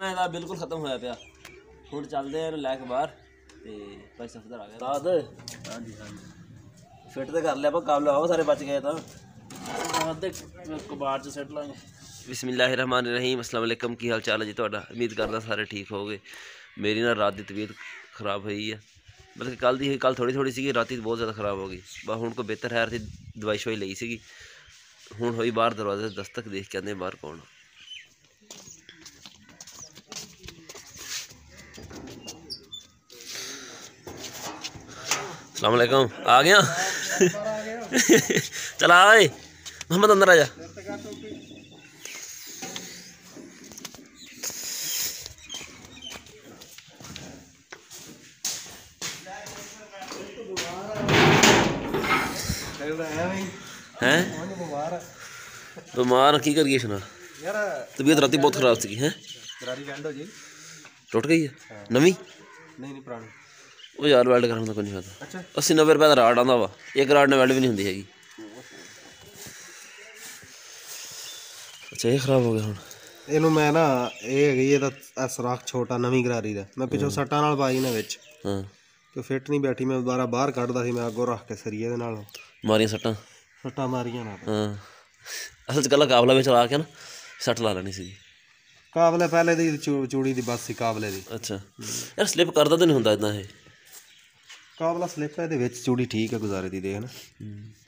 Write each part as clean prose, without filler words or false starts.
ਇਹਦਾ ਬਿਲਕੁਲ ਖਤਮ ਹੋਇਆ ਪਿਆ। ਹੁਣ ਚੱਲਦੇ ਆ ਇਹਨੂੰ ਲੈ ਕੇ ਬਾਹਰ ਤੇ ਭਾਈ ਸਫਦਰ ਆ ਗਿਆ ਦਾਦ। ਹਾਂਜੀ ਹਾਂਜੀ ਫਿੱਟ ਤੇ ਕਰ ਲਿਆ ਆਪਾਂ, ਕਾਬਲ ਆਓ ਸਾਰੇ ਬਚ ਗਏ ਤਾਂ ਦੇ ਕਬਾੜ 'ਚ ਸਿੱਟ ਲਾਂਗੇ। ਬਿਸਮਿल्लाह रहमान रहीम अस्सलाम वालेकुम। की हाल चाल है जी ਤੁਹਾਡਾ? उम्मीद करदा सारे ठीक हो गए। मेरी ना रात की तबीयत खराब हुई है, मतलब कल दी कल थोड़ी थोड़ी सी, रात बहुत ज़्यादा खराब हो गई। बस हूँ को बेहतर है थी, दवाई शवाई ली सी। हूँ हुई बाहर दरवाजे दस्तक देख के आते बाहर कौन। अस्सलाम वालेकुम। आ गया चला आए मोहम्मद अंदर आ जा। हैं बीमार की करिए सुना यार, तबीयत राती बहुत खराब सी है। टुट गई है नवी नहीं पुरानी। वो यार वैल्ड कराने का कोई नहीं पता। अच्छा 80-90 रुपये का राड आंदा वा, एक राड ने वैल्ड भी नहीं होंगी हैगी। अच्छा ये खराब हो गया हुण ਇਹਨੂੰ ਮੈਂ ਨਾ ਇਹ ਹੈਗੀ ਇਹਦਾ ਸਰਾਖ ਛੋਟਾ ਨਵੀਂ ਗਰਾਰੀ ਦਾ, ਮੈਂ ਪਿੱਛੋਂ ਸੱਟਾਂ ਨਾਲ ਪਾਈ ਨਾ ਵਿੱਚ ਹਾਂ ਤੇ ਫਿੱਟ ਨਹੀਂ ਬੈਠੀ। ਮੈਂ ਦੁਬਾਰਾ ਬਾਹਰ ਕੱਢਦਾ ਸੀ, ਮੈਂ ਅੱਗੋਂ ਰੱਖ ਕੇ ਸਰੀਏ ਦੇ ਨਾਲ ਮਾਰੀਆਂ ਸੱਟਾਂ ਮਾਰੀਆਂ ਨਾ। ਹਾਂ ਅਸਲ 'ਚ ਕੱਲਾ ਕਾਬਲਾ ਵਿੱਚ ਲਾ ਕੇ ਨਾ ਸੱਟ ਲਾ ਲੈਣੀ ਸੀ। ਕਾਬਲੇ ਪਹਿਲੇ ਦੀ ਚੂੜੀ ਦੀ ਬਸ ਸੀ ਕਾਬਲੇ ਦੀ। ਅੱਛਾ ਯਾਰ ਸਲਿੱਪ ਕਰਦਾ ਤਾਂ ਨਹੀਂ ਹੁੰਦਾ ਇੱਦਾਂ? ਇਹ ਕਾਬਲਾ ਸਲਿੱਪ ਹੈ, ਇਹਦੇ ਵਿੱਚ ਚੂੜੀ ਠੀਕ ਹੈ ਗੁਜ਼ਾਰੇ ਦੀ, ਦੇਖ ਨਾ।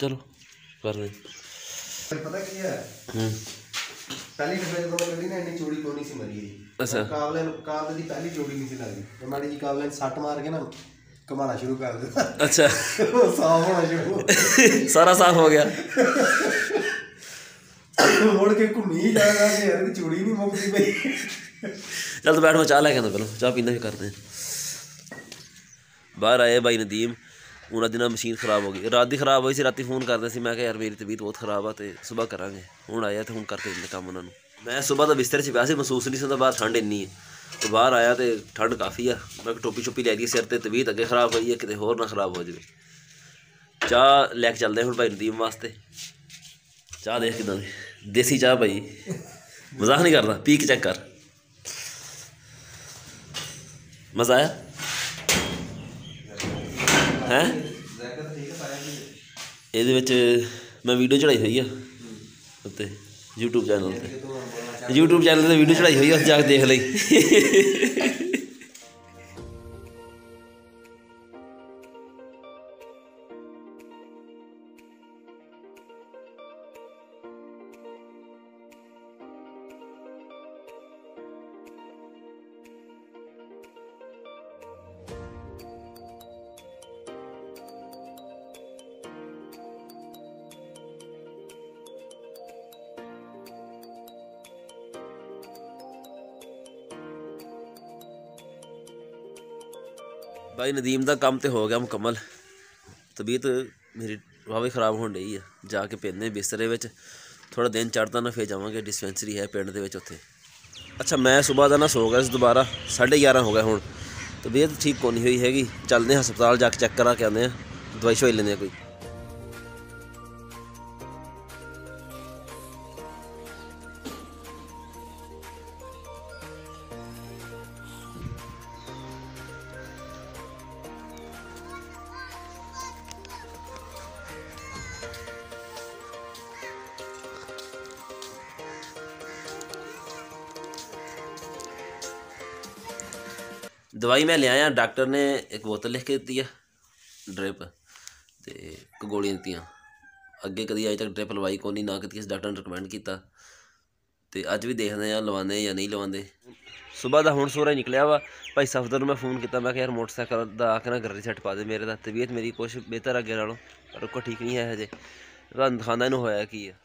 ਚਲੋ ਕਰਦੇ ਪਤਾ ਕੀ ਹੈ, ਪਹਿਲੀ ਡੱਬੇ ਜਦੋਂ ਕੱਢੀ ਨਾ ਇੰਨੀ ਚੂੜੀ ਕੋਈ ਨਹੀਂ ਸੀ ਮਰੀ। ਅੱਛਾ ਕਾਬਲੇ ਦੀ ਪਹਿਲੀ ਚੂੜੀ ਨਹੀਂ ਸੀ ਲੱਗਦੀ, ਮਾੜੀ ਜੀ ਕਾਬਲੇ ਨੂੰ ਸੱਟ ਮਾਰ ਕੇ ਨਾ ਘਮਾਣਾ ਸ਼ੁਰੂ ਕਰ ਦਿੱਤਾ। ਅੱਛਾ ਸਾਫ਼ ਹੋਣਾ ਸ਼ੁਰੂ, ਸਾਰਾ ਸਾਫ਼ ਹੋ ਗਿਆ। ਮੁੜ ਕੇ ਘੁੰਮੀ ਜਾਣਾ ਕਿ ਯਾਰ ਚੂੜੀ ਨਹੀਂ ਮੁੱਕਦੀ ਪਈ। ਚੱਲ ਤੂੰ ਬੈਠ, ਮੈਂ ਚਾਹ ਲੈ ਕੇ ਆਉਂਦਾ, ਪਹਿਲਾਂ ਚਾਹ ਪੀਂਦਾ ਵੀ ਕਰਦੇ। ਬਾਹਰ ਆਏ ਭਾਈ ਨਦੀਮ, ਉਹਨਾਂ ਦੀ ਨਾ ਮਸ਼ੀਨ ਖਰਾਬ ਹੋ ਗਈ, ਰਾਤ ਦੀ ਖਰਾਬ ਹੋਈ ਸੀ। ਰਾਤੀ ਫੋਨ ਕਰਦੇ ਸੀ, ਮੈਂ ਕਿਹਾ ਯਾਰ ਮੇਰੀ ਤਬੀਅਤ ਬਹੁਤ ਖਰਾਬ ਆ ਤੇ ਸੁਬਾਹ ਕਰਾਂਗੇ। ਹੁਣ ਆਇਆ ਤੇ ਹੁਣ ਕਰਕੇ ਦਿੰਦੇ ਕੰਮ ਉਹਨਾਂ ਨੂੰ। ਮੈਂ ਸੁਬਾਹ ਦਾ ਬਿਸਤਰੇ 'ਚ ਪਿਆ ਸੀ, ਮਹਿਸੂਸ ਨਹੀਂ ਸੀ ਹੁੰਦਾ ਬਾਹਰ ਠੰਡ ਇੰਨੀ ਹੈ। ਤੇ ਬਾਹਰ ਆਇਆ ਤੇ ਠੰਡ ਕਾਫੀ ਆ। ਮੈਂ ਟੋਪੀ ਛੋਪੀ ਲੈ ਗਈ ਸਿਰ ਤੇ, ਤਬੀਅਤ ਅੱਗੇ ਖਰਾਬ ਹੋਈ ਹੈ, ਕਿਤੇ ਹੋਰ ਨਾ ਖਰਾਬ ਹੋ ਜਾਵੇ। ਚਾਹ ਲੈ ਕੇ ਚੱਲਦੇ ਹੁਣ ਭਾਈ ਨਦੀਮ ਵਾਸਤੇ। ਚਾਹ ਦੇਖ ਕਿੱਦਾਂ ਦੀ ਦੇਸੀ ਚਾਹ ਭਾਈ, ਮਜ਼ਾਕ ਨਹੀਂ ਕਰਦਾ, ਪੀ ਕੇ ਚੈੱਕ ਕਰ। ਮਜ਼ਾ ਆਇਆ ਹੈ? ਇਹਦੇ ਵਿੱਚ ਮੈਂ ਵੀਡੀਓ ਚੜਾਈ ਹੋਈ ਆ ਉੱਤੇ YouTube ਚੈਨਲ 'ਤੇ। YouTube ਚੈਨਲ 'ਤੇ ਵੀਡੀਓ ਚੜਾਈ ਹੋਈ ਆ, ਜਾ ਕੇ ਦੇਖ ਲਈ। भाई नदीम का काम तो हो गया मुकम्मल। तबीयत मेरी वाहवी ख़राब होने रही है, जाके पैंदे बिस्तरे में। थोड़ा दिन चढ़ता ना फिर जावांगे, डिस्पेंसरी है पिंड दे विच उत्थे। अच्छा मैं सुबह का ना सो गया दोबारा, 11:30 हो गया। हुण तबीयत ठीक को नहीं हुई हैगी, चलते हैं हस्पताल जाके चेक करा के आने, दवाई शवाई लेंदे कोई। दवाई मैं ले आया, डॉक्टर ने एक बोतल लिख के दी है, ड्रिप तो गोलियां दी। अगे कभी अज तक ड्रिप लवाई को नहीं, ना कभी डॉक्टर ने रिकमेंड किया। तो अज भी देखते हैं लवाने या नहीं लवाते। सुबह का हुण सूरज निकलिया वा। भाई सफदर मैं फ़ोन किया, मैं यार मोटरसाइकिल का आके ना गरारी सैट पा दे मेरे दा, तबीयत मेरी कुछ बेहतर अगे नालों, पर कोई ठीक नहीं है हजे। दिखाना इन्हूं होया की है।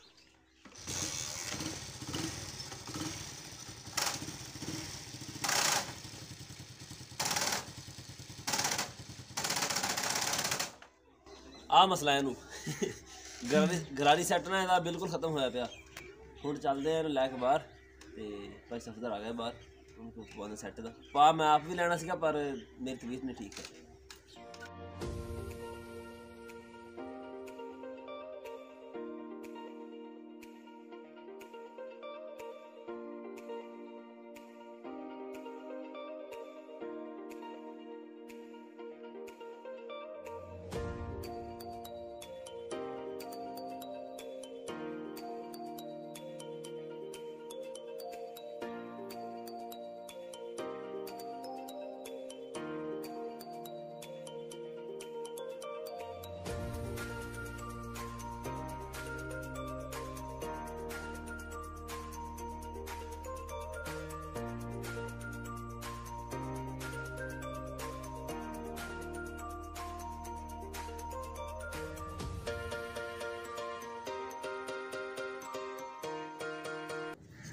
आ मसला है गरारी सैट ना ਇਹਦਾ बिल्कुल खत्म होया पिया। ਹੁਣ ਚੱਲਦੇ ਆ ਇਹਨੂੰ ਲੈ ਕੇ ਬਾਹਰ ਤੇ ਭਾਈ ਸਫਦਰ ਆ ਗਿਆ ਬਾਹਰ, ਉਹਨੂੰ ਪਵਾਉਣਾ ਸੈੱਟ ਦਾ ਪਾ। ਮੈਂ ਆਪ ਵੀ ਲੈਣਾ ਸੀਗਾ ਪਰ ਮੇਰੀ ਤਬੀਅਤ ਨਹੀਂ ਠੀਕ ਹੈ।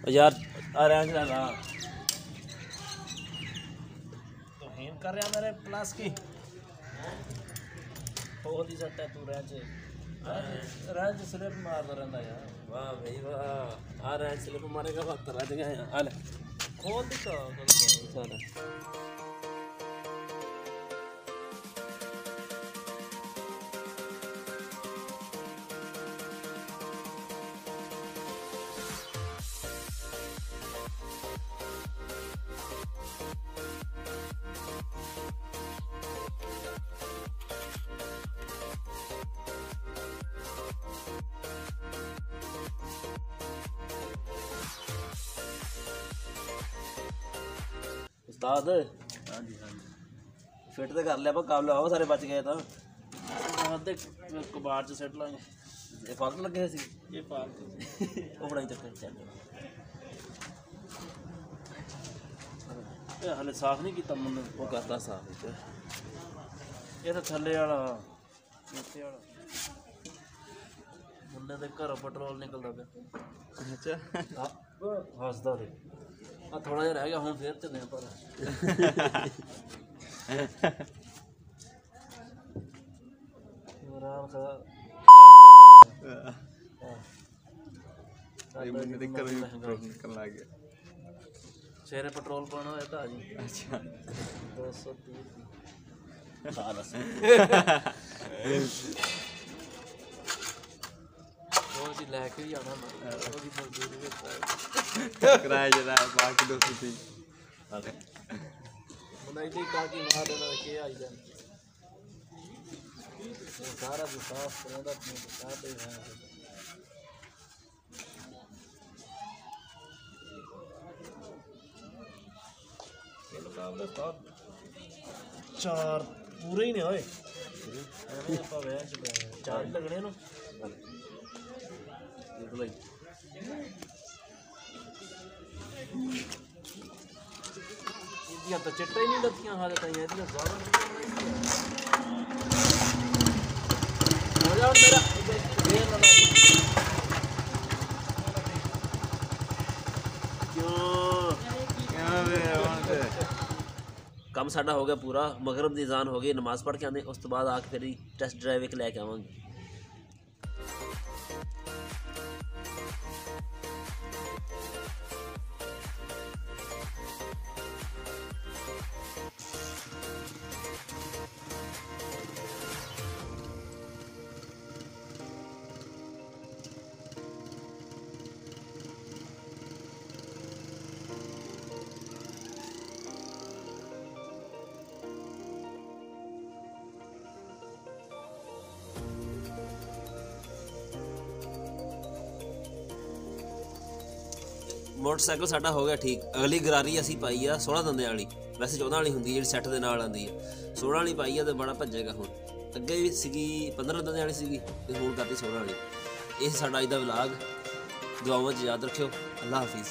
यार अरेंज ला ला तो हेम कर रहा मेरे प्लस की बहुत ही सट्टा तू रेंज स्लिप मारता रहता यार। वाह भाई वाह, आ रेंज स्लिप मारेगा वक्त रह गया यार। हाल खोल दी चल उस्ताद। हाँ जी फिट तो कर लिया पर काबले आओ सारे बच गए तो कबाड़ च सिट लांगे। ये फालतू लगे सी ये फालतू वो बड़ा चक्कर चल हले साफ नहीं किया मन वो करता साफ ये तो थले वाला मुंडे के घरों पेट्रोल निकलता पे। अच्छा हसदा थे थोड़ा जिहा रह गया हूँ फिर चले पर शेरे पेट्रोल पाना है तो जी। अच्छा 230 लैके भी आना किराया जरा बाकी 230 बनाई ताकि मार देना के आई जाए सारा भी साफ करना अपने साथ ही है। चार पूरे ही नहीं होए चार लगने ना तो चिट्टा ही नहीं लगतियां हालत आई हैं काम साडा हो गया पूरा। मगरब दी अज़ान हो गई, नमाज पढ़ के आने उस तो बाद आके फिर टेस्ट ड्राइव एक लैके आवांगे। मोटरसाइकिल साडा हो गया ठीक। अगली गरारी असी पाई आ 16 दंदे वाली, वैसे 14 वाली होंगी जी सैट के नाल आती है। 16 वाली पाई है तो बड़ा भजेगा। हुण अगे भी सी 15 दंदे वाली सी हुण करती 16 वाली। ये साडा अज दा व्लॉग। दुआवां च याद रखियो। अल्लाह हाफिज़।